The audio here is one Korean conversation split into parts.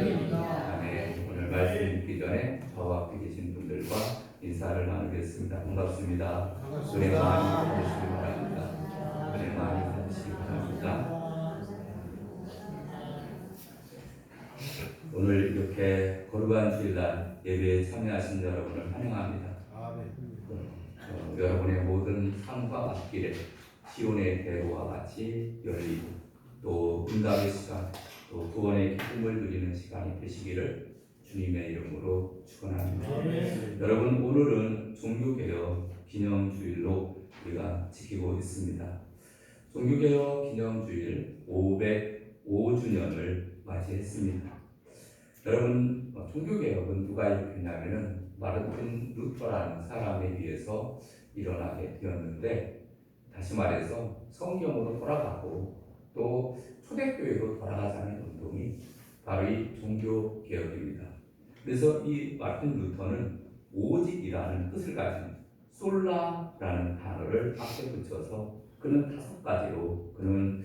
아멘. 오늘 말씀 읽기 전에 저와 앞에 계신 분들과 인사를 나누겠습니다. 반갑습니다. 은혜 많이 받으시기 바랍니다. 은혜 많이 받으시기 바랍니다. 오늘 이렇게 거룩한 주일날 예배에 참여하신 여러분을 환영합니다. 여러분의 모든 삶과 앞길에 시온의 대로와 같이 열리고 또 응답의 시간, 또 구원의 기쁨을 누리는 시간이 되시기를 주님의 이름으로 축원합니다. 여러분, 오늘은 종교개혁 기념주일로 우리가 지키고 있습니다. 종교개혁 기념주일 505주년을 맞이했습니다. 여러분, 종교개혁은 누가 일으켰냐면은 마르틴 루터라는 사람에 의해서 일어나게 되었는데, 다시 말해서 성경으로 돌아가고 또 초대교회로 돌아가자는 운동이 바로 이 종교개혁입니다. 그래서 이 마르틴 루터는 오직이라는 뜻을 가진 솔라라는 단어를 앞에 붙여서 그는 5가지로 그는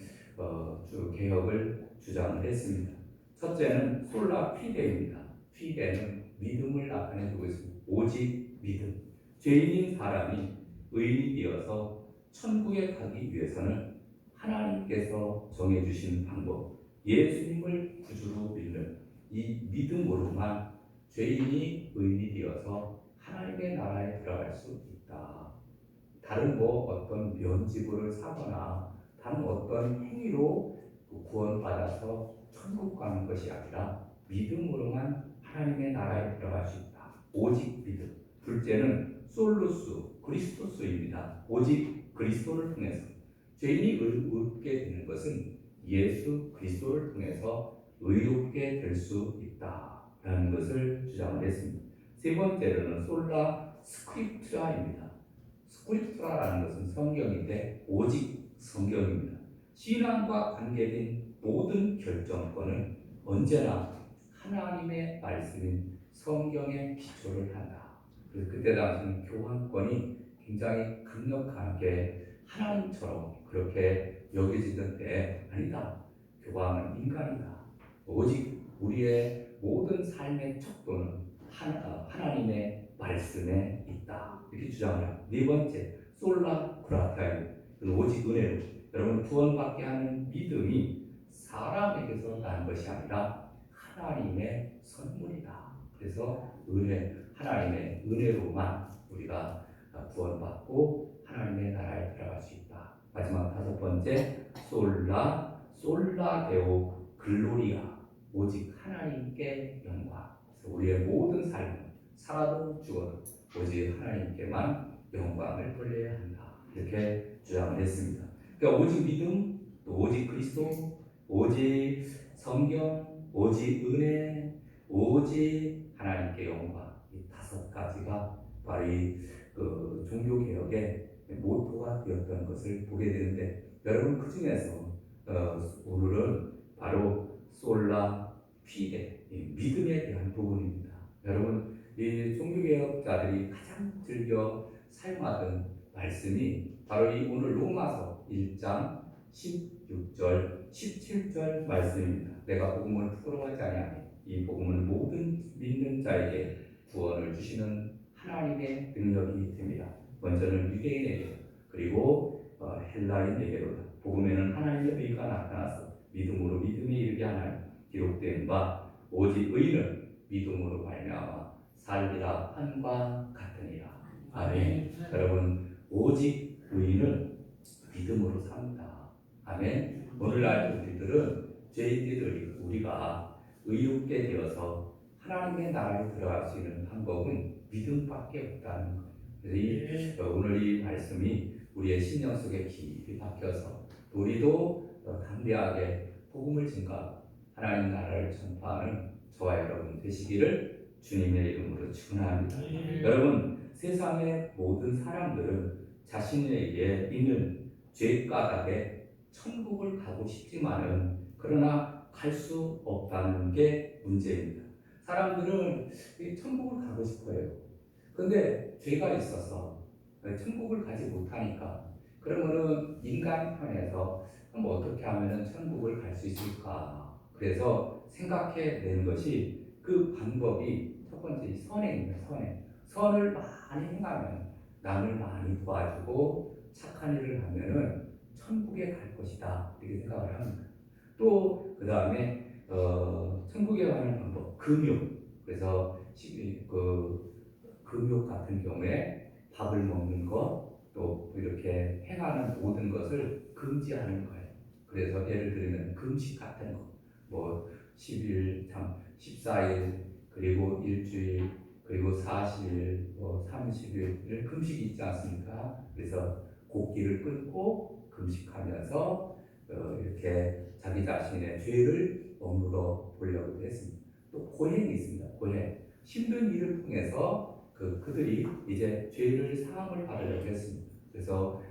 개혁을 주장을 했습니다. 첫째는 솔라 피데입니다. 피데는 믿음을 나타내주고 있습니다. 오직 믿음. 죄인인 사람이 의인이 되어서 천국에 가기 위해서는 하나님께서 정해주신 방법, 예수님을 구주로 믿는 이 믿음으로만 죄인이 의인이 되어서 하나님의 나라에 들어갈 수 있다. 다른 어떤 면죄부를 사거나 다른 어떤 행위로 구원받아서 천국 가는 것이 아니라 믿음으로만 하나님의 나라에 들어갈 수 있다. 오직 믿음. 둘째는 솔루스, 그리스도스입니다. 오직 그리스도를 통해서 죄인이 의롭게 되는 것은 예수 그리스도를 통해서 의롭게 될 수 있다라는 것을 주장을 했습니다. 세 번째로는 솔라 스크립트라입니다. 스크립트라라는 것은 성경인데 오직 성경입니다. 신앙과 관계된 모든 결정권은 언제나 하나님의 말씀인 성경에 기초를 한다. 그래서 그때 당시는 교황권이 굉장히 강력하게 하나님처럼 그렇게 여겨지던 때 아니다. 교황은 인간이다. 오직 우리의 모든 삶의 척도는 하나님의 말씀에 있다. 이렇게 주장합니다. 네 번째, 솔라 그라타입니다. 오직 은혜로. 여러분, 구원받게 하는 믿음이 사람에게서 나는 것이 아니라 하나님의 선물이다. 그래서 하나님의 은혜로만 우리가 구원받고 하나님의 나라에 들어갈 수 있다. 마지막 5번째, 솔라데오 글로리아. 오직 하나님께 영광. 그래서 우리의 모든 삶은 살아도 죽어도 오직 하나님께만 영광을 돌려야 한다. 이렇게 주장을 했습니다. 그러니까 오직 믿음, 또 오직 그리스도, 오직 성경, 오직 은혜, 오직 하나님께 영광. 이 5가지가 바로 이 종교개혁의 모토가 되었던 것을 보게 되는데, 여러분, 그 중에서 오늘은 바로 솔라 피데, 믿음에 대한 부분입니다. 여러분, 이 종교개혁자들이 가장 즐겨 사용하던 말씀이 바로 이 오늘 로마서 1장 16절, 17절 말씀입니다. 내가 복음을 부끄러워하지 아니하니 이 복음은 모든 믿는 자에게 구원을 주시는 하나님의 능력이 됩니다. 먼저는 유대인에게 그리고 헬라인에게로다. 복음에는 하나님의 의가 나타나서 믿음으로 믿음에 이르게 하나니 기록된 바 오직 의인은 믿음으로 말미암아 살리라 한과 같으니라. 아멘. 여러분, 오직 의인은 믿음으로 삽니다. 아멘. 오늘날 우리들은 죄인들이 우리가 의롭게 되어서 하나님의 나라에 들어갈 수 있는 방법은 믿음밖에 없다는 거예요. 그래서 오늘 이 말씀이 우리의 신령 속에 깊이 박혀서 우리도 담대하게 복음을 증가하고 하나님 나라를 전파하는 저와 여러분 되시기를 주님의 이름으로 축원합니다. 여러분, 세상의 모든 사람들은 자신에게 있는 죄가닥에 천국을 가고 싶지만은 그러나 갈 수 없다는 게 문제입니다. 사람들은 천국을 가고 싶어요. 근데 죄가 있어서 천국을 가지 못하니까 그러면은 인간 편에서 어떻게 하면은 천국을 갈 수 있을까? 그래서 생각해낸 것이 그 방법이 첫 번째 선행입니다. 선을 많이 행하면 남을 많이 도와주고 착한 일을 하면은 천국에 갈 것이다 이렇게 생각을 합니다. 또 그 다음에 천국에 가는 방법 금욕. 그래서 금욕 같은 경우에 밥을 먹는 것 또 이렇게 행하는 모든 것을 금지하는 거예요. 그래서 예를 들면 금식 같은 거, 뭐 10일, 14일, 그리고 일주일, 그리고 40일, 뭐 30일 금식이 있지 않습니까? 그래서 곡기를 끊고 금식하면서 이렇게 자기 자신의 죄를 억누러 보려고 했습니다. 또 고행이 있습니다. 고행. 힘든 일을 통해서 그들이 이제 죄를 사함을 받으려고 했습니다. 그래서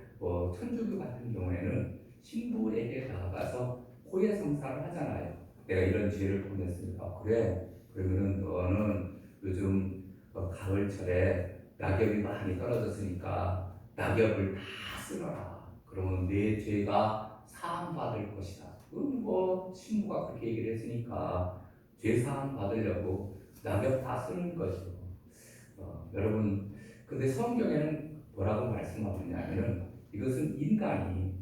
천주교 같은 경우에는 신부에게 나아가서 고해성사를 하잖아요. 내가 이런 죄를 범했으니까 그래. 그러면은 너는 요즘 가을철에 낙엽이 많이 떨어졌으니까 낙엽을 다 쓸어라. 그러면 내 죄가 사함받을 것이다. 뭐 신부가 그렇게 얘기를 했으니까 죄 사함 받으려고 낙엽 다 쓰는 거죠. 여러분, 근데 성경에는 뭐라고 말씀하고 있냐면은 이것은 인간이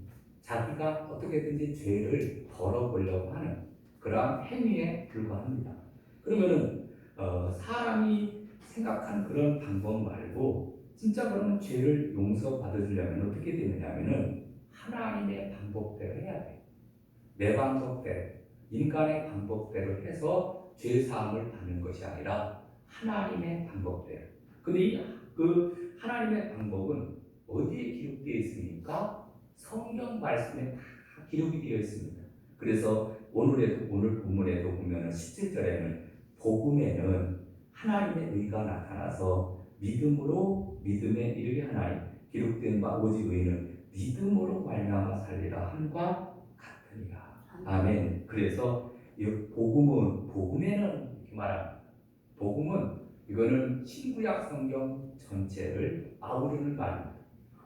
자기가 어떻게든지 죄를 덜어보려고 하는 그러한 행위에 불과합니다. 그러면은 사람이 생각한 그런 방법 말고 진짜 그러면 죄를 용서받으려면 어떻게 되느냐면은 하나님의 방법대로 해야 돼요. 내 방법대로, 인간의 방법대로 해서 죄 사함을 받는 것이 아니라 하나님의 방법대로. 근데 그 하나님의 방법은 어디에 기록되어 있습니까? 성경 말씀에 다 기록이 되어 있습니다. 그래서 오늘 본문에도 보면 17절에는 복음에는 하나님의 의가 나타나서 믿음으로 믿음에 이르게 하나니 기록된 바 오직 의는 믿음으로 말미암아 살리라 함과 같으니라. 아멘. 그래서 이 복음에는 이렇게 말합니다. 복음은 이거는 신구약 성경 전체를 아우르는 말입니다.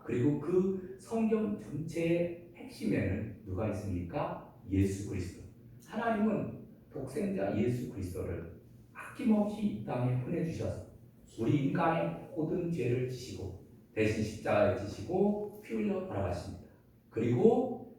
그리고 그 성경 전체의 핵심에는 누가 있습니까? 예수 그리스도. 하나님은 독생자 예수 그리스도를 아낌없이 이 땅에 보내주셔서 우리 인간의 모든 죄를 지시고 대신 십자가에 지시고 피 흘려 돌아가십니다. 그리고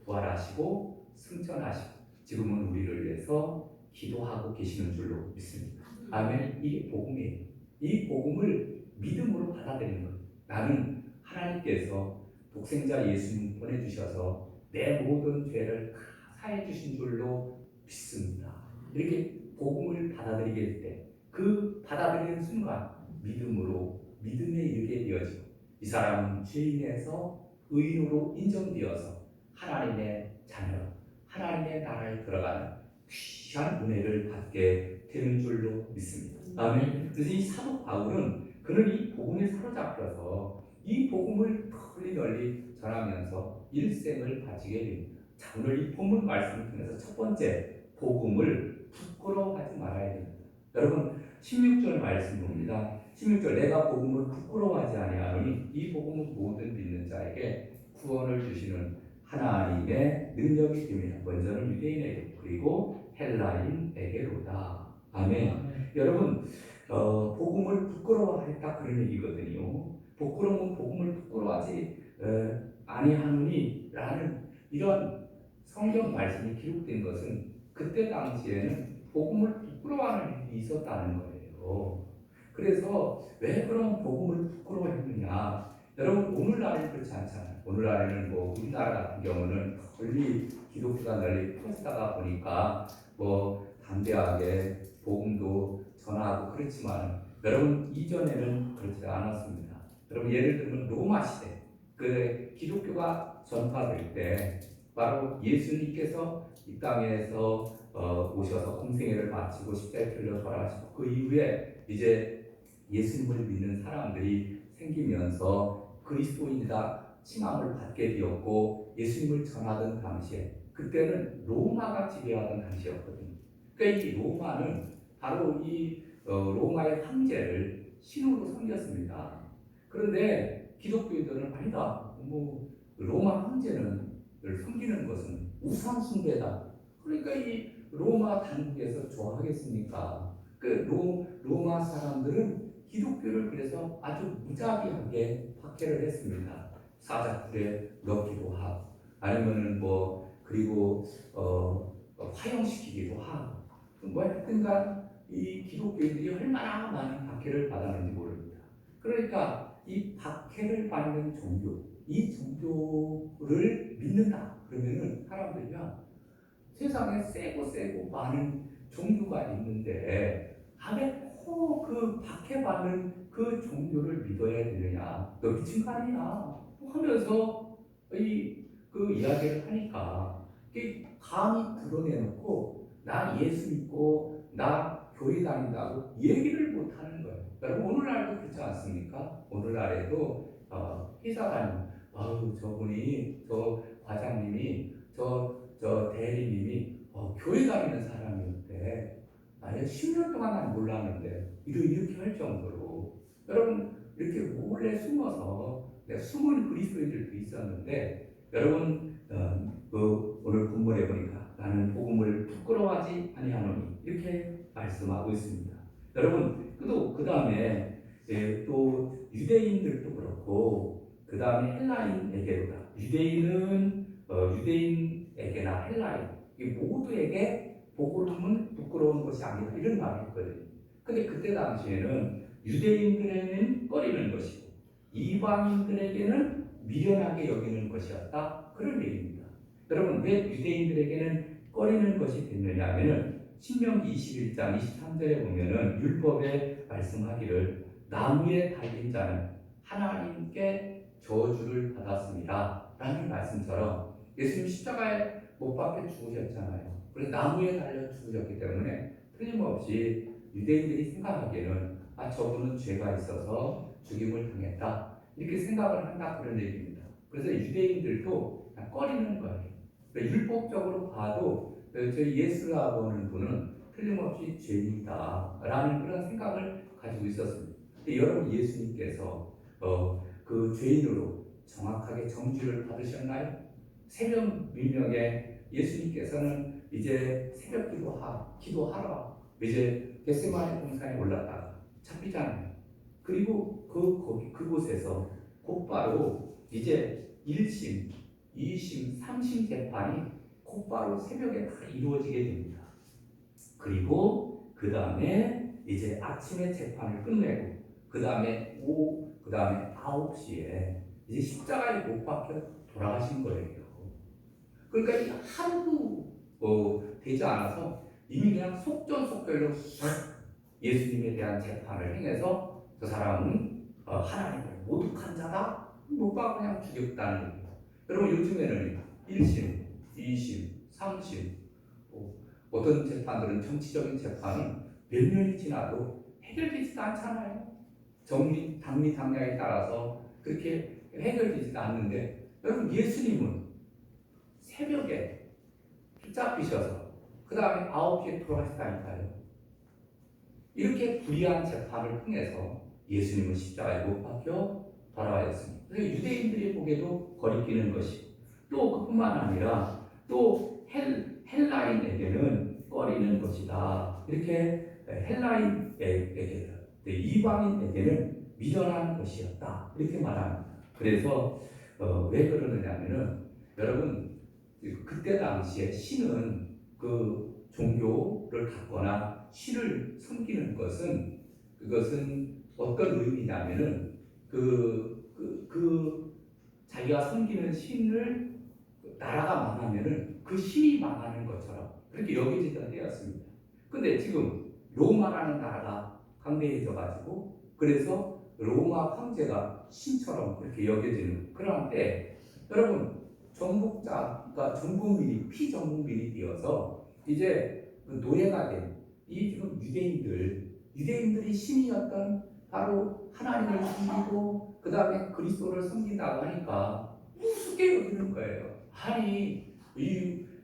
부활하시고 승천하시고 지금은 우리를 위해서 기도하고 계시는 줄로 믿습니다. 아멘. 이게 복음이에요. 이 복음을 믿음으로 받아들이는 거예요. 나는 하나님께서 독생자 예수님 보내주셔서 내 모든 죄를 다 사해 주신 줄로 믿습니다. 이렇게 복음을 받아들이게 될 때 그 받아들이는 순간 믿음에 이르게 되어지고 이 사람은 죄인에서 의인으로 인정되어서 하나님의 자녀, 하나님의 나라에 들어가는 귀한 은혜를 받게 되는 줄로 믿습니다. 아멘. 그래서 이 사도 바울은 그는 이 복음에 사로잡혀서 이 복음을 널리 전하면서 일생을 바치게 됩니다. 자, 오늘 이 본문 말씀을 통해서 첫 번째, 복음을 부끄러워하지 말아야 됩니다. 여러분 16절 말씀 봅니다. 16절 내가 복음을 부끄러워하지 아니하노니 이 복음은 모든 믿는 자에게 구원을 주시는 하나님의 능력이 됩니다. 먼저는 유대인에게 그리고 헬라인에게로다. 아멘. 여러분 복음을 부끄러워했다 그런 얘기거든요. 복음을 부끄러워하지 아니하노니 라는 이런 성경 말씀이 기록된 것은 그때 당시에는 복음을 부끄러워하는 일이 있었다는 거예요. 그래서 왜 그런 복음을 부끄러워했느냐? 여러분 오늘날은 그렇지 않잖아요. 오늘날에는 뭐 우리나라 같은 경우는 널리 기독교가 널리 퍼지다가 보니까 뭐 담대하게 복음도 전하고 그렇지만 여러분 이전에는 그렇지 않았습니다. 여러분 예를 들면 로마 시대 그 기독교가 전파될 때 바로 예수님께서 이 땅에서 오셔서 공생애를 마치고 십자가에 달려 돌아가시고 그 이후에 이제 예수님을 믿는 사람들이 생기면서 그리스도인이다 칭함을 받게 되었고 예수님을 전하던 당시에 그때는 로마가 지배하던 당시였거든요. 그러니까 이 로마는 바로 이 로마의 황제를 신으로 섬겼습니다. 그런데 기독교인들은 아니다. 로마 황제는 섬기는 것은 우상 숭배다. 그러니까 이 로마 당국에서 좋아하겠습니까? 로마 사람들은 기독교를 그래서 아주 무자비하게 박해를 했습니다. 사자굴에 넣기도 하고, 아니면은 그리고 화형시키기도 하고, 하여튼간 이 기독교인들이 얼마나 많은 박해를 받았는지 모릅니다. 그러니까 이 박해를 받는 종교, 이 종교를 믿는다 그러면은 사람들이야, 세상에 세고 많은 종교가 있는데 그 박해받는 그 종교를 믿어야 되느냐, 너 미친 거 아니야 하면서 그 이야기를 하니까 감히 드러내놓고 나 예수 믿고 나 교회 다닌다고 얘기를 못 하는 거예요. 여러분 오늘날도 그렇지 않습니까? 오늘날에도 회사 다니면 저분이, 저 과장님이, 저 대리님이 교회 다니는 사람이었대. 아니 10년 동안 난 몰랐는데 이렇게 할 정도로. 여러분 이렇게 몰래 숨어서 숨은 그리스도인들도 있었는데, 여러분 오늘 본문에 보니까 나는 복음을 부끄러워하지 아니하노니 이렇게 말씀하고 있습니다. 여러분 그 다음에 또 유대인들도 그렇고 그 다음에 헬라인에게로다. 유대인에게나 헬라인 이 모두에게 복음은 부끄러운 것이 아니다 이런 말을 했거든요. 근데 그때 당시에는 유대인들에게는 꺼리는 것이고 이방인들에게는 미련하게 여기는 것이었다 그런 얘기입니다. 여러분 왜 유대인들에게는 꺼리는 것이 됐느냐 하면은 신명기 21장 23절에 보면은 율법에 말씀하기를 나무에 달린 자는 하나님께 저주를 받았습니다 라는 말씀처럼 예수님 십자가에 못 박혀 죽으셨잖아요. 그래서 나무에 달려 죽으셨기 때문에 틀림없이 유대인들이 생각하기에는 저분은 죄가 있어서 죽임을 당했다 이렇게 생각을 한다 그런 얘기입니다. 그래서 유대인들도 꺼리는 거예요. 율법적으로 봐도 저희 예수라고 하는 분은 틀림없이 죄인이다 라는 그런 생각을 가지고 있었습니다. 근데 여러분 예수님께서 그 죄인으로 정확하게 정죄를 받으셨나요? 새벽 밀명에 예수님께서는 이제 새벽 기도하러 이제 겟세마네 동산에 올랐다가 잡히잖아요. 그리고 그곳에서 곧바로 이제 1심, 2심, 3심 재판이 곧바로 새벽에 다 이루어지게 됩니다. 그리고 그 다음에 이제 아침에 재판을 끝내고 그 다음에 9시에 이제 십자가에 못 박혀 돌아가신 거예요. 그러니까 이 하루도 되지 않아서 이미 그냥 속전속결로 예수님에 대한 재판을 행해서 그 사람은 하나님을 모독한 자다 못 봐 그냥 죽였다는 얘기예요. 여러분 요즘에는 1심, 2심, 3심 어떤 재판들은 정치적인 재판은 몇 년이 지나도 해결되지도 않잖아요. 당리당략에 따라서 그렇게 해결되지도 않는데, 여러분 예수님은 새벽에 붙잡히셔서 그 다음에 9시에 돌아가셨다니까요. 이렇게 불의한 재판을 통해서 예수님은 십자가에 못 박혀 돌아가셨습니다. 그래서 유대인들이 보기에도 거리끼는 것이고, 또 그뿐만 아니라 또 헬라인에게는 꺼리는 것이다. 이렇게 헬라인에게, 이방인에게는 미련한 것이었다. 이렇게 말합니다. 그래서 왜 그러느냐면은 여러분 그때 당시에 신은 그 종교를 갖거나 신을 섬기는 그것은 어떤 의미냐면은 자기가 섬기는 신을 나라가 망하면은 그 신이 망하는 것처럼 그렇게 여겨지던 때였습니다. 근데 지금 로마라는 나라가 강대해져 가지고 그래서 로마 황제가 신처럼 그렇게 여겨지는 그런 때, 여러분 정복자가 전국민이 피전국민이 되어서 이제 노예가 된 이 지금 유대인들이 신이었던 바로 하나님을 섬기고 그 다음에 그리스도를 섬긴다고 하니까 우습게 여기는 거예요. 아니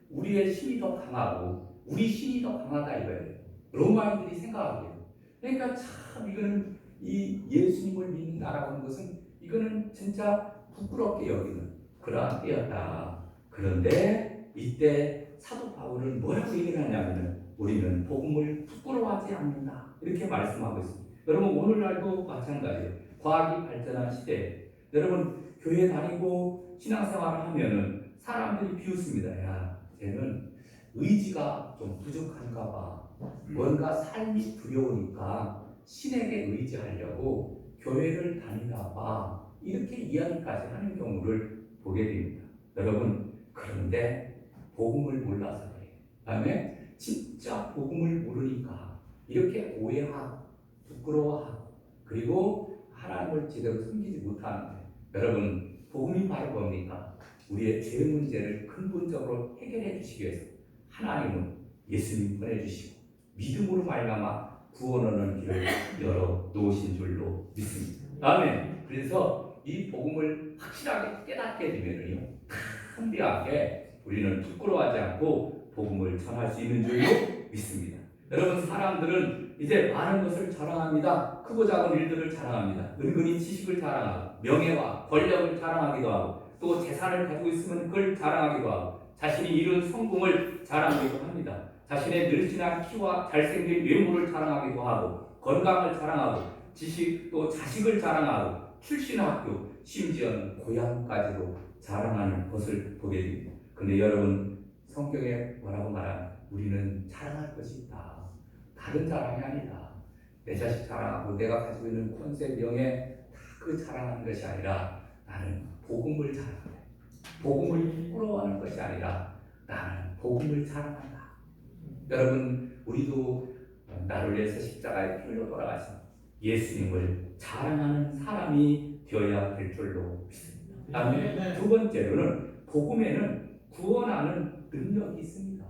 우리의 신이 더 강하고 우리 신이 더 강하다 이거예요. 로마인들이 생각하기에요. 그러니까 참 이거는 이 예수님을 믿는다라고 하는 것은 이거는 진짜 부끄럽게 여기는 그러한 때였다. 그런데 이때 사도 바울은 뭐라고 얘기를 하냐면 우리는 복음을 부끄러워하지 않는다 이렇게 말씀하고 있습니다. 여러분 오늘날도 마찬가지예요. 과학이 발전한 시대에 여러분 교회 다니고 신앙생활을 하면은 사람들이 비웃습니다. 야, 쟤는 의지가 좀 부족한가 봐. 뭔가 삶이 두려우니까 신에게 의지하려고 교회를 다니나 봐. 이렇게 이야기까지 하는 경우를 보게 됩니다. 여러분, 그런데 복음을 몰라서 그래요. 그다음에 진짜 복음을 모르니까 이렇게 오해하고 부끄러워하고 그리고 하나님을 제대로 섬기지 못하는 거예요. 여러분, 복음이 바로 뭡니까? 우리의 죄 문제를 근본적으로 해결해 주시기 위해서 하나님은 예수님 보내주시고 믿음으로 말미암아 구원하는 길을 열어 놓으신 줄로 믿습니다. 아멘. 그래서 이 복음을 확실하게 깨닫게 되면요, 담대하게 우리는 부끄러워하지 않고 복음을 전할 수 있는 줄로 믿습니다. 여러분, 사람들은 이제 많은 것을 자랑합니다. 크고 작은 일들을 자랑합니다. 은근히 지식을 자랑하고 명예와 권력을 자랑하기도 하고 또 재산을 가지고 있으면 그걸 자랑하기도 하고 자신이 이룬 성공을 자랑하기도 합니다. 자신의 늘씬한 키와 잘생긴 외모를 자랑하기도 하고 건강을 자랑하고 지식 또 자식을 자랑하고 출신 학교 심지어는 고향까지도 자랑하는 것을 보게 됩니다. 근데 여러분 성경에 뭐라고 말하면 우리는 자랑할 것이 있다. 다른 자랑이 아니다. 내 자식 자랑하고 내가 가지고 있는 권세 명예 다 그 자랑하는 것이 아니라 나는 복음을 자랑한다. 복음을 부끄러워하는 것이 아니라 나는 복음을 자랑한다. 여러분 우리도 나를 위해서 십자가에 피 흘려 돌아가신 예수님을 자랑하는 사람이 되어야 될 줄로 믿습니다. 다음에 두 번째로는 복음에는 구원하는 능력이 있습니다.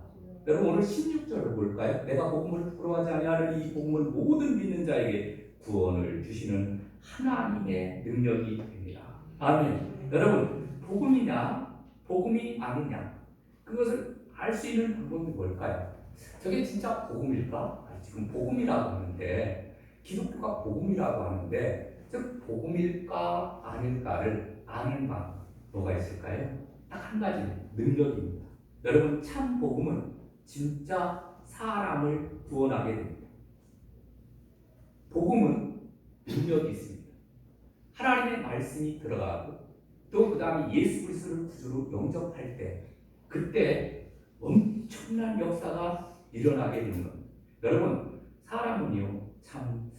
여러분 오늘 16절을 볼까요? 내가 복음을 부끄러워하지 아니하는 이 복음을 모든 믿는 자에게 구원을 주시는 하나님의 능력이 됩니다. 아멘. 여러분 복음이냐 복음이 아니냐 그것을 알 수 있는 방법이 뭘까요? 저게 진짜 복음일까? 지금 복음이라고 하는데 기독교가 복음이라고 하는데 즉 복음일까 아닐까를 아는 방법 뭐가 있을까요? 딱 한 가지 능력입니다. 여러분 참 복음은 진짜 사람을 구원하게 됩니다. 복음은 능력이 있습니다. 하나님의 말씀이 들어가고 또 그 다음에 예수 그리스도를 구주로 영접할 때 그때 엄청난 역사가 일어나게 되는 겁니다. 여러분 사람은요 참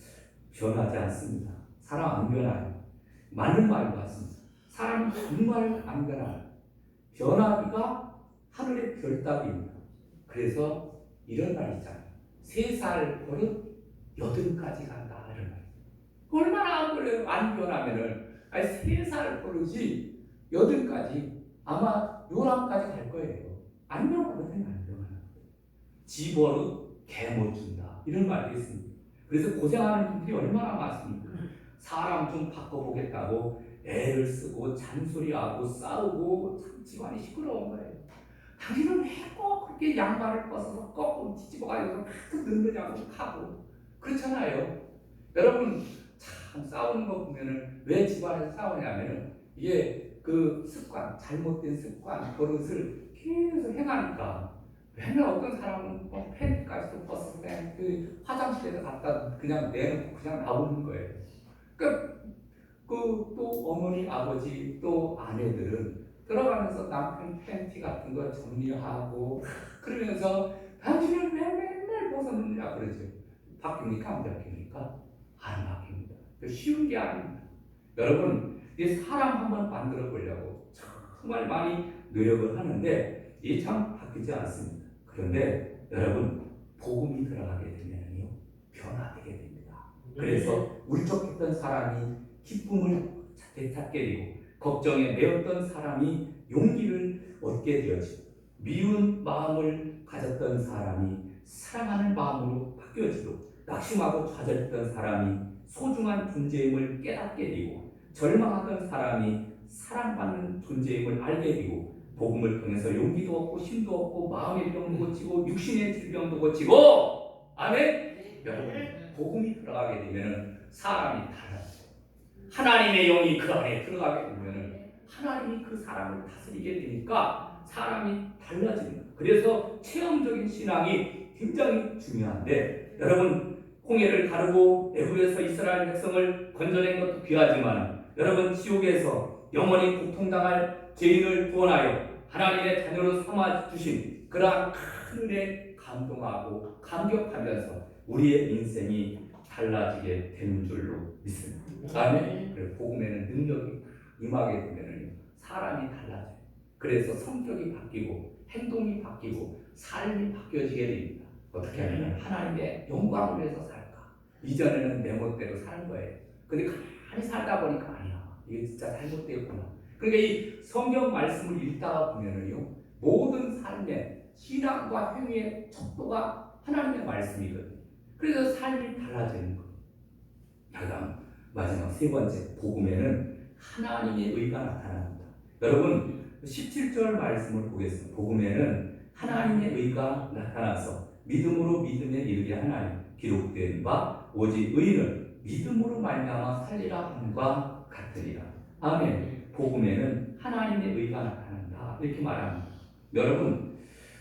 변하지 않습니다. 사람 안 변해요. 맞는 말 같습니다. 사람이 정말 안 변해요. 변하기가 하늘의 별따기입니다. 그래서 이런 말 있잖아요. 3살 버릇 8까지 간다 이런 말. 얼마나 안 걸려요? 안 변하면은 3살 버릇이 8까지 아마 요람까지 갈 거예요. 안 변하거든요. 안 변하는 지 버릇 개 못 준다 이런 말도 있습니다. 그래서 고생하는 분들이 얼마나 많습니까? 사람 좀 바꿔보겠다고 애를 쓰고 잔소리하고 싸우고 참 집안이 시끄러운 거예요. 당신은 왜 꼭 그렇게 양말을 벗어서 거꾸로 뒤집어가지고 계속 늘느냐고 하고 그렇잖아요. 여러분 참 싸우는 거 보면은 왜 집안에서 싸우냐면은 이게 그 습관, 잘못된 습관, 버릇을 계속 행하니까 맨날 어떤 사람은 팬티까지도 벗어서 그냥 그 화장실에서 갖다 그냥 내놓고 그냥 나오는 거예요. 그러니까 또 어머니, 아버지, 또 아내들은 들어가면서 남편 팬티 같은 거 정리하고 그러면서 당신은 왜 맨날 벗어놓느냐 그러죠. 바뀝니까? 안 바뀝니까? 안 바뀝니다. 쉬운 게 아닙니다. 여러분 이 사람 한번 만들어 보려고 정말 많이 노력을 하는데 이게 참 바뀌지 않습니다. 그런데 여러분 복음이 들어가게 되면요 변화되게 됩니다. 그래서 울적했던 사람이 기쁨을 되찾게 되고 걱정에 매였던 사람이 용기를 얻게 되어지고 미운 마음을 가졌던 사람이 사랑하는 마음으로 바뀌어지고 낙심하고 좌절했던 사람이 소중한 존재임을 깨닫게 되고 절망하던 사람이 사랑받는 존재임을 알게 되고 복음을 통해서 용기도 얻고 힘도 얻고 마음의 병도 고치고 육신의 질병도 고치고 아멘. 여러분 복음이 들어가게 되면 사람이 달라져요. 하나님의 영이 그 안에 들어가게 되면 하나님이 그 사람을 다스리게 되니까 사람이 달라집니다. 그래서 체험적인 신앙이 굉장히 중요한데, 여러분 홍해를 가르고 애굽에서 이스라엘 백성을 건져낸 것도 귀하지만, 여러분 지옥에서 영원히 고통당할 죄인을 구원하여 하나님의 자녀로 삼아 주신 그러한 큰 은혜에 감동하고 감격하면서 우리의 인생이 달라지게 되는 줄로 믿습니다. 아멘. 그래서 복음에는 능력이 임하게 되면 사람이 달라져요. 그래서 성격이 바뀌고 행동이 바뀌고 삶이 바뀌어지게 됩니다. 어떻게 하면 하나님의 영광을 위해서 살까? 이전에는 내 멋대로 사는 거예요. 근데 가만히 살다 보니까 아니야, 이게 진짜 잘못되었구나. 그러니까 이 성경 말씀을 읽다가 보면은요, 모든 삶의 신앙과 행위의 척도가 하나님의 말씀이거든요. 그래서 삶이 달라지는 거예요. 마지막 세 번째, 복음에는 하나님의 의가 나타납니다. 여러분 17절 말씀을 보겠습니다. 복음에는 하나님의 의가 나타나서 믿음으로 믿음에 이르게 하나니 기록된 바 오직 의인은 믿음으로 말미암아 살리라 함과 같으리라. 아멘. 복음에는 하나님의 의가 나타난다, 이렇게 말합니다. 여러분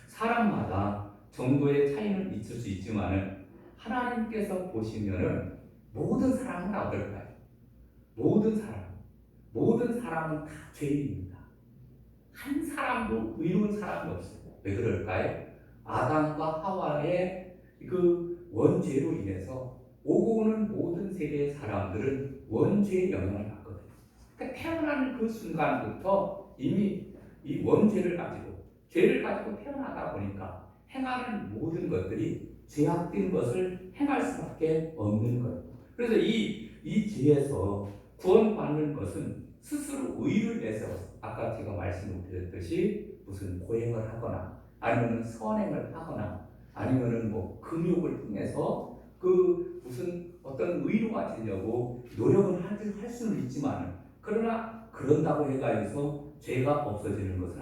사람마다 정도의 차이는 있을 수 있지만 하나님께서 보시면은 모든 사람은 어떨까요? 모든 사람은 다 죄인입니다. 한 사람도 의로운 사람이 없어요. 왜 그럴까요? 아담과 하와의 그 원죄로 인해서 오고 오는 모든 세대의 사람들은 원죄의 영향을 받거든요. 그러니까 태어나는 그 순간부터 이미 이 원죄를 가지고 죄를 가지고 태어나다 보니까 행하는 모든 것들이 죄악된 것을 행할 수밖에 없는 거예요. 그래서 이 죄에서 구원받는 것은 스스로 의를 내세워서, 아까 제가 말씀드렸듯이 무슨 고행을 하거나 아니면 선행을 하거나 아니면은 뭐 금욕을 통해서 그 무슨 어떤 의로가 되려고 노력을 할 수는 있지만, 그러나 그런다고 해가지고 죄가 없어지는 것은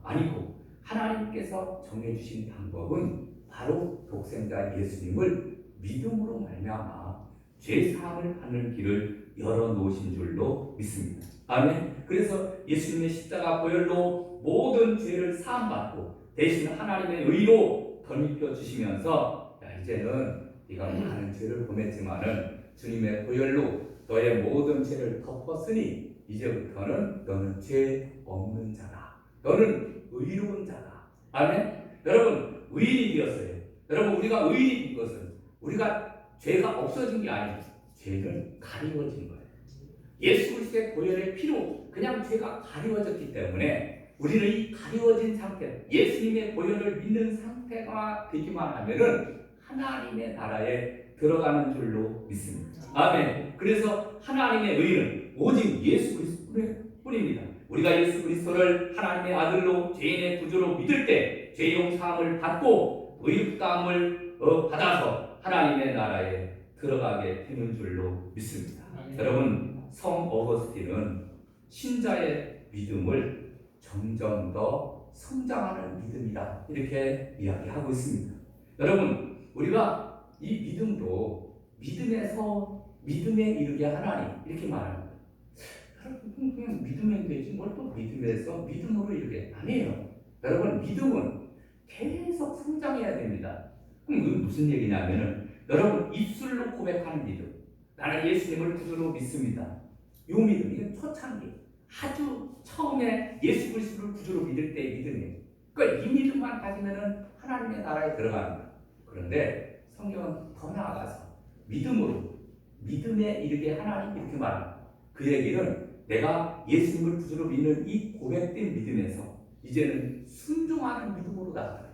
아니고 하나님께서 정해주신 방법은 바로 독생자 예수님을 믿음으로 말미암아 죄 사함을 받는 길을 열어놓으신 줄로 믿습니다. 아멘. 그래서 예수님의 십자가 보혈로 모든 죄를 사함받고 대신 하나님의 의로 덧입혀 주시면서, 야, 이제는 네가 많은 죄를 범했지만은 주님의 보혈로 너의 모든 죄를 덮었으니 이제부터는 너는 죄 없는 자다. 너는 의로운 자다. 아멘. 여러분 의인이 되었어요. 여러분 우리가 의인이 된 것은 우리가 죄가 없어진 게 아니고 죄는 가리워진 거예요. 예수 그리스도의 보혈의 피로 그냥 죄가 가리워졌기 때문에 우리는 이 가리워진 상태, 예수님의 보혈을 믿는 상태가 되기만 하면은 하나님의 나라에 들어가는 줄로 믿습니다. 아멘. 그래서 하나님의 의는 오직 예수 그리스도뿐입니다. 우리가 예수 그리스도를 하나님의 아들로 죄인의 구주로 믿을 때 죄용 사함을 받고 의롭다함을 받아서 하나님의 나라에 들어가게 되는 줄로 믿습니다. 여러분 성 어거스틴은 신자의 믿음을 점점 더 성장하는 믿음이다, 이렇게 이야기하고 있습니다. 여러분 우리가 이 믿음도 믿음에서 믿음에 이르게 하나니 이렇게 말합니다. 여러분 그냥 믿으면 되지 뭘 또 믿음에서 믿음으로 이르게, 아니에요. 여러분 믿음은 계속 성장해야 됩니다. 그럼 이건 무슨 얘기냐면은 여러분 입술로 고백하는 믿음, 나는 예수님을 구주로 믿습니다. 이 믿음, 이건 초창기 아주 처음에 예수 그리스도를 구주로 믿을 때의 믿음이에요. 그러니까 이 믿음만 가지면은 하나님의 나라에 들어갑니다. 그런데 성경은 더 나아가서 믿음으로 믿음에 이르게 하나님 이렇게 말합니다. 그 얘기는 내가 예수님을 구주로 믿는 이 고백된 믿음에서 이제는 순종하는 믿음으로 나아가요.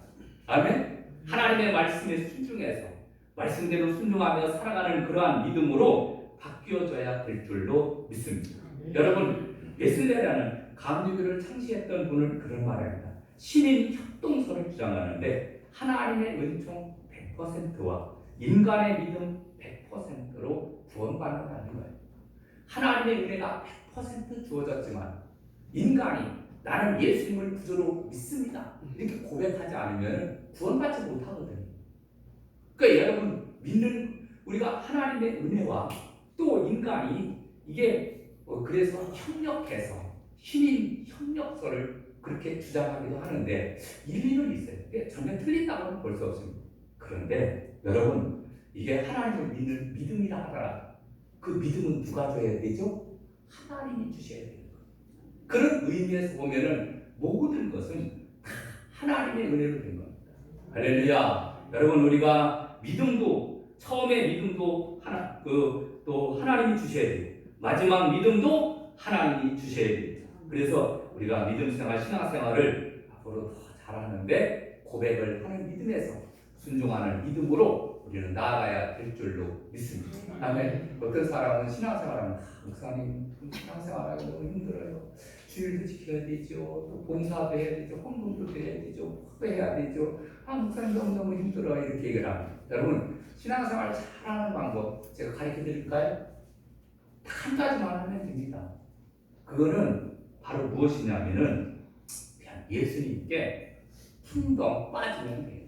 아멘. 하나님의 말씀에 순종해서 말씀대로 순종하며 살아가는 그러한 믿음으로 바뀌어져야 될 줄로 믿습니다. 여러분 웨슬레라는 감리교를 창시했던 분은 그런 말을 합니다. 신인 협동설을 주장하는데 하나님의 은총 100%와 인간의 믿음 100%로 구원받는다는 거예요. 하나님의 은혜가 100% 주어졌지만 인간이 나는 예수님을 구주로 믿습니다 이렇게 고백하지 않으면 구원받지 못하거든요. 그러니까 여러분 믿는 우리가 하나님의 은혜와 또 인간이 이게 그래서 협력해서 신인 협력서를 그렇게 주장하기도 하는데 일리는 있어요. 전혀 틀린다고는 볼 수 없습니다. 그런데 여러분, 이게 하나님을 믿는 믿음이라 하더라도 그 믿음은 누가 줘야 되죠? 하나님이 주셔야 돼요. 그런 의미에서 보면은 모든 것은 다 하나님의 은혜로 된 겁니다. 할렐루야. 여러분, 우리가 믿음도 처음에 믿음도 또 하나님이 주셔야 돼요. 마지막 믿음도 하나님이 주셔야 돼요. 그래서 우리가 믿음 생활, 신앙 생활을 앞으로 더 잘하는데 고백을 하는 믿음에서 순종하는 믿음으로 우리는 나아가야 될 줄로 믿습니다. 아멘. 어떤 사람은 신앙생활하면 목사님 신앙생활하기 너무 힘들어요. 주일도 지켜야 되죠. 또 봉사도 해야 되죠. 헌금도 해야 되죠. 목도 해야 되죠. 목사님 너무너무 힘들어요. 이렇게 얘기를 합니다. 여러분, 신앙생활 잘하는 방법 제가 가르쳐 드릴까요? 딱 한 가지만 하면 됩니다. 그거는 바로 무엇이냐면은 그냥 예수님께 풍덩 빠지면 돼요.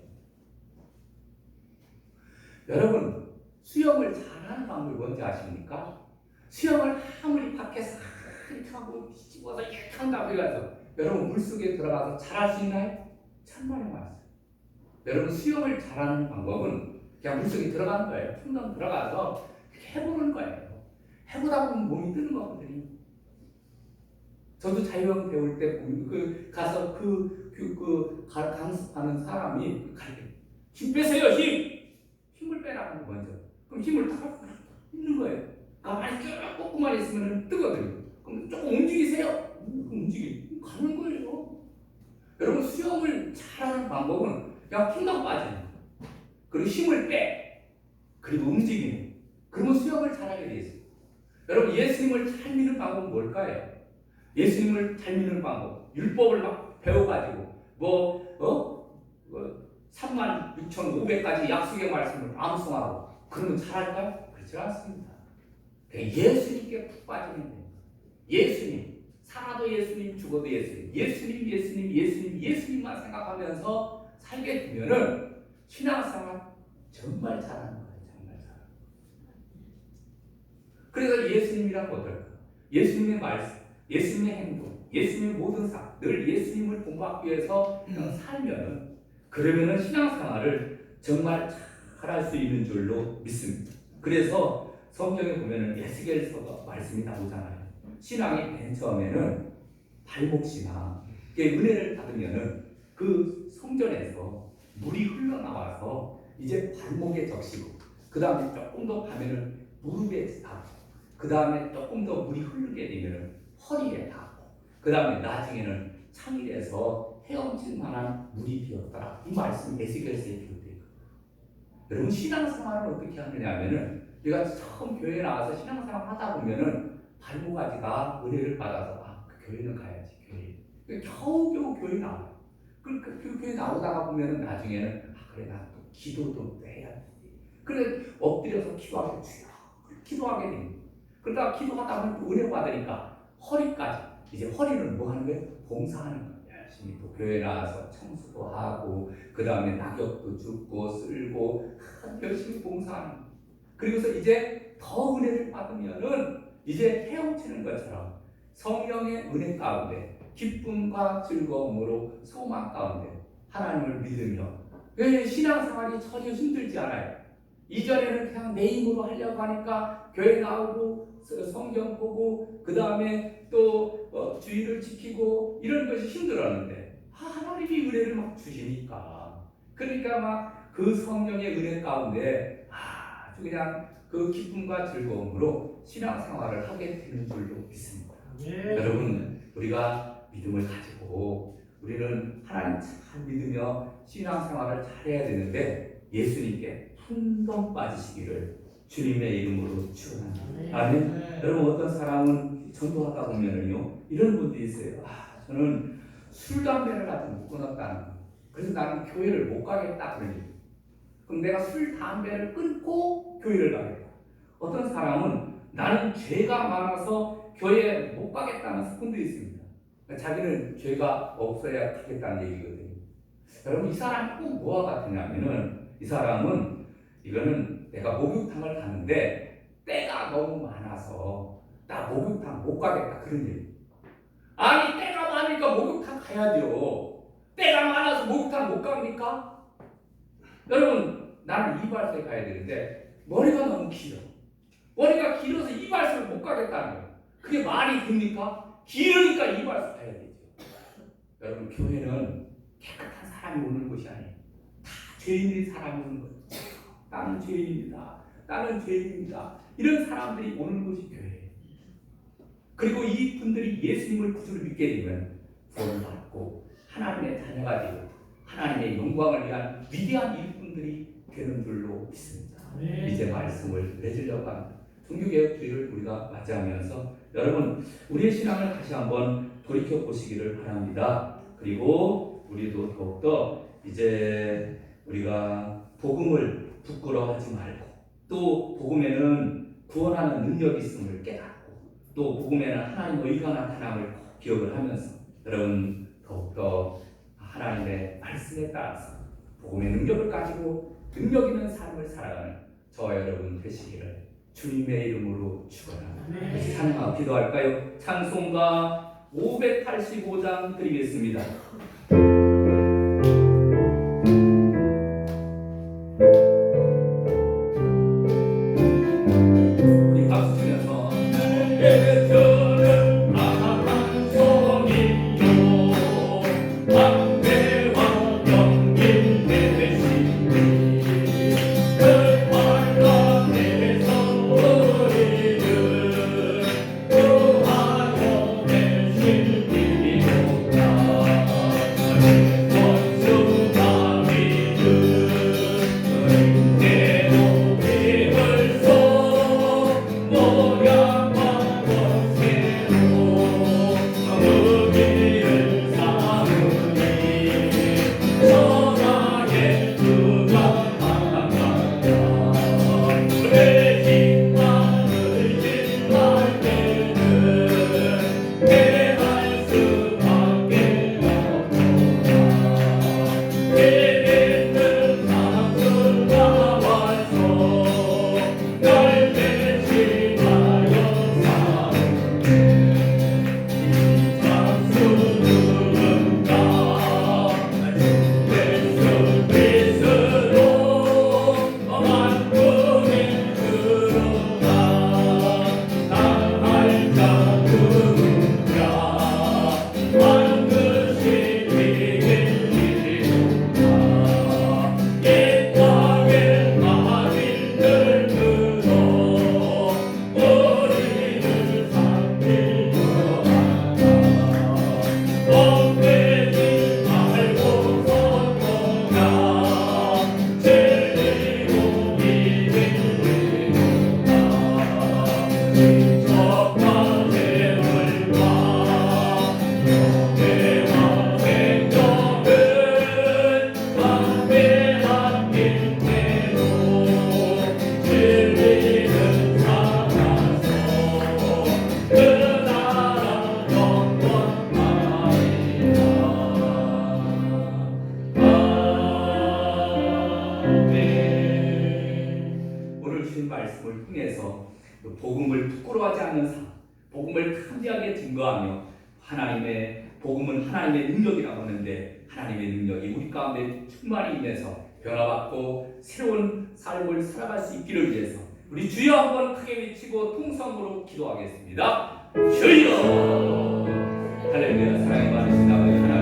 여러분, 수영을 잘하는 방법이 뭔지 아십니까? 수영을 아무리 밖에서 이렇게 하고 집어서 이렇게 한다고 해가지고 여러분 물속에 들어가서 잘할 수 있나요? 참말이 많았어요. 여러분, 수영을 잘하는 방법은 그냥 물속에 들어가는 거예요. 풍덩 들어가서 이렇게 해보는 거예요. 해보다 보면 몸이 뜨는 거거든요. 저도 자유형 배울 때 가서 강습하는 사람이 가르쳐 힘 빼세요, 힘을 빼라고 먼저. 그럼 힘을 딱 있는 거예요. 가만히 쭉 꽂고만 있으면 뜨거든요. 그럼 조금 움직이세요. 가는 거예요. 여러분, 수영을 잘하는 방법은 그냥 풍덩 빠지는 거예요. 그리고 힘을 빼. 그리고 움직이는. 그러면 수영을 잘하게 돼 있어요. 여러분, 예수님을 잘 믿는 방법은 뭘까요? 예수님을 잘 믿는 방법. 율법을 막 배워가지고 36,500가지 약속의 말씀을 암송하고 그러면 잘할까요? 그렇지 않습니다. 예수님께 푹 빠지면 됩니다. 예수님, 살아도 예수님, 죽어도 예수님, 예수님만 생각하면서 살게 되면은 신앙생활 정말 잘하는 거예요. 정말 잘하는 거예요. 그래서 예수님이란 어떨까? 예수님의 말씀, 예수님의 행동, 예수님의 모든 상, 늘 예수님을 본받기 위해서 살면은, 그러면은 신앙생활을 정말 잘할 수 있는 줄로 믿습니다. 그래서 성경에 보면은 에스겔서가 말씀이 나오잖아요. 신앙이 맨 처음에는 발목신앙, 은혜를 받으면은 그 성전에서 물이 흘러나와서 이제 발목에 적시고, 그 다음에 조금 더 가면은 무릎에 닿고, 그 다음에 조금 더 물이 흐르게 되면은 허리에 닿고, 그 다음에 나중에는 창일에서 헤엄칠 만한 물이 비었더라. 이 말씀 에스겔서에 기록되어 있거든요. 여러분, 신앙생활은 어떻게 하느냐면은 우리가 처음 교회에 나와서 신앙생활 하다 보면은 발목아지가 은혜를 받아서 그 교회는 가야지, 교회. 겨우겨우 교회 나와요. 그 교회 나오다가 보면은 나중에는 그래, 나 또 기도도 해야지. 그래, 엎드려서 기도하게 주여, 기도하게 됩니다. 그러다가 기도하다 보면 또 은혜 받으니까 허리까지, 이제 허리는 뭐 하는 거예요? 봉사하는 거예요. 열심히 또 교회 나와서 청소도 하고, 그 다음에 낙엽도 줍고 쓸고 열심히 봉사하는 거예요. 그리고서 이제 더 은혜를 받으면은 이제 헤엄치는 것처럼 성령의 은혜 가운데 기쁨과 즐거움으로 소망 가운데 하나님을 믿으며, 신앙생활이 전혀 힘들지 않아요. 이전에는 그냥 내 힘으로 하려고 하니까 교회 나오고 성경 보고 그 다음에 또 주의를 지키고 이런 것이 힘들었는데 하나님이 은혜를 막 주시니까, 그러니까 막 그 성령의 은혜 가운데 아주 그냥 그 기쁨과 즐거움으로 신앙생활을 하게 되는 줄로 믿습니다. 여러분, 우리가 믿음을 가지고 우리는 하나님 잘 믿으며 신앙생활을 잘해야 되는데 예수님께 풍덩 빠지시기를 주님의 이름으로 축원합니다. 아멘. 여러분, 어떤 사람은 전도하다 보면은요 이런 분들이 있어요. 저는 술 담배를 아직 못 끊었다는 거예요. 그래서 나는 교회를 못 가겠다 그러니, 그럼 내가 술 담배를 끊고 교회를 가겠다. 어떤 사람은 나는 죄가 많아서 교회에 못 가겠다는 분도 있습니다. 자기는 죄가 없어야 가겠다는 얘기거든요. 여러분, 이 사람이 꼭 뭐와 같으냐면은, 이 사람은 이거는 내가 목욕탕을 가는데 때가 너무 많아서 나 목욕탕 못 가겠다 그런 얘기. 아니, 때가 가니까 목욕탕 가야죠. 때가 많아서 목욕탕 못 갑니까? 여러분, 나는 이발소에 가야 되는데 머리가 너무 길어. 머리가 길어서 이발소를 못 가겠다는 거예요. 그게 말이 됩니까? 길으니까 이발소 가야 되죠. 여러분, 교회는 깨끗한 사람이 오는 곳이 아니에요. 다 죄인들이 사람이 오는 거예요. 나는 죄인입니다. 나는 죄인입니다. 이런 사람들이 오는 곳이 교회예요. 그리고 이 분들이 예수님을 구주로 믿게 되면 구원을 받고 하나님의 자녀가 되고 하나님의 영광을 위한 위대한 일꾼들이 되는 줄로 믿습니다. 이제 말씀을 맺으려고 합니다. 종교개혁 주의를 우리가 맞이하면서 여러분, 우리의 신앙을 다시 한번 돌이켜 보시기를 바랍니다. 그리고 우리도 더욱더 이제 우리가 복음을 부끄러워하지 말고, 또 복음에는 구원하는 능력이 있음을 깨닫고, 또 복음에는 하나님의 의가 나타남을 기억을 하면서 여러분, 더욱더 하나님의 말씀에 따라서 복음의 능력을 가지고 능력 있는 삶을 살아가는 저와 여러분 되시기를 주님의 이름으로 축원합니다. 같이 찬양하고 기도할까요? 찬송가 585장 드리겠습니다. 우리 박수 치면서 예배드는 아한 성인요 담대와 영긴 되시니 그 말과 내 선물이는 구하여 내신이로다 원수가 믿는 내 높임을 소 모양과 권세로 의미를 삼으니 선하게 주장하나이다. 내 힘만을 진할 때는 내할 수밖에 없도다. 예배는 박수 나와서 날 대신하여 사오네. 이 박수 누군가 예수 그리스도 만군의 주로다. 당할 자 누군가 반드시 이기리로다. 옛 땅의 만인들 들어 우리를 삼키려 한다. 헛되지 말고 선동하 진리로 이기리로다. 적과 재물과 영예와 생명은 담대한 인내로 진리는 살아서 그 나라 영원하리라. 아멘. 오늘 주신 말씀을 통해서 복음을 부끄러워하지 않는 삶, 복음을 간절하게 증거하며 하나님의 복음은 하나님의 능력이라고 하는데 하나님의 능력이 우리 가운데 충만히 임해서 변화받고 새로운 삶을 살아갈 수 있기를 위해서 우리 주여 한번 크게 외치고 통성으로 기도하겠습니다. 주여! 할렐루야. 사랑이 많으신 아버지 하나님,